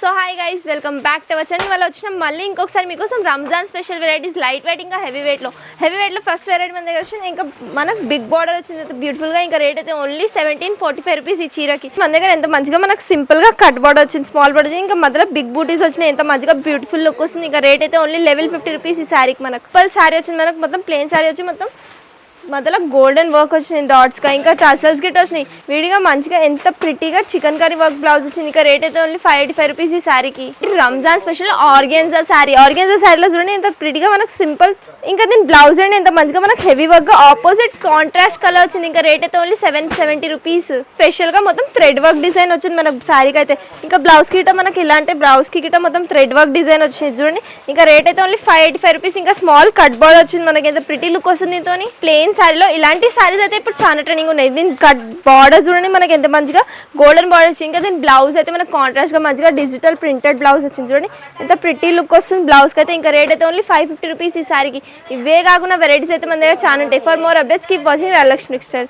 So hi guys, welcome back to our channel. వాళ్ళు వచ్చిన మళ్ళీ ఇంకొకసారి మీకోసం Ramzan special varieties light weight ఇంకా హెవీ వెయిట్లో ఫస్ట్ వెరైటీ మన దగ్గర వచ్చింది. ఇంకా మనకు బిగ్ బార్డర్ వచ్చింది బ్యూటిఫుల్గా. ఇంకా రేట్ అయితే ఓన్లీ 1745 రూపీస్ ఈ చీరకి. మన దగ్గర ఎంత మంచిగా మనకు సింపుల్గా కట్ బార్డర్ వచ్చింది, స్మాల్ బార్డర్. ఇంకా మధ్యలో బిగ్ బూటీస్ వచ్చినాయి, ఎంత మంచిగా బ్యూటిఫుల్ లుక్ వస్తుంది. ఇంకా రేట్ అయితే ఓన్లీ 1150 రూపీస్ ఈ శారీకి. మనకు పల్ శారీ వచ్చింది, మనకు మొత్తం ప్లెయిన్ శారీ వచ్చి మొత్తం మధ్యలో గోల్డెన్ వర్క్ వచ్చినాయి డాట్స్గా. ఇంకా టసల్స్ గిట్ వచ్చినాయి విడిగా మంచిగా, ఎంత ప్రిటీగా చికెన్ కర్రీ వర్క్ బ్లౌజ్ వచ్చింది. ఇంకా రేట్ అయితే ఓన్లీ 585 రూపీస్ ఈ శారీకి. రంజాన్ స్పెషల్ ఆర్గెన్జా శారీలో చూడండి ఎంత ప్రిటీగా మనకు సింపుల్. ఇంకా దీని బ్లౌజ్ అండి ఎంత మంచిగా మనకు heavy work opposite contrast colour వచ్చింది. ఇంకా రేట్ అయితే ఓన్లీ 770 రూపీస్. స్పెషల్గా మొత్తం థ్రెడ్ వర్క్ డిజైన్ వచ్చింది మన శారీకి అయితే. ఇంకా బ్లౌజ్ కిట మనకి ఇలాంటి బ్లౌజ్ కి గిట మొత్తం థ్రెడ్ వర్క్ డిజైన్ వచ్చింది చూడండి. ఇంకా రేట్ అయితే ఓన్లీ 585 రూపీస్. ఇంకా స్మాల్ కట్ బార్డర్ వచ్చింది మనకి, ఎంత ప్రిటీ లుక్ వస్తుంది. దీంతో ప్లెయిన్ శారీలో ఇలాంటి శారీస్ అయితే ఇప్పుడు చాలా ట్రెండింగ్ ఉన్నాయి. దీని కట్ బార్డర్ చూడండి మనకి ఎంత మంచిగా గోల్డెన్ బార్డర్ వచ్చింది. ఇంకా దీని బ్లౌజ్ అయితే మనకి కాంట్రాస్ట్ గా మంచిగా డిజిటల్ ప్రింటెడ్ బ్లౌజ్ వచ్చింది చూడండి, ఎంత ప్రిటీ లుక్ వస్తుంది బ్లౌజ్ కి అయితే. ఇంకా రేట్ అయితే ఓన్లీ 550 రూపీస్ ఈ శారీకి. ఇవే కాకుండా వెరైటీస్ అయితే మన దగ్గర చాలా ఉంటాయి. For more updates keep watching Rayalakshmi textiles.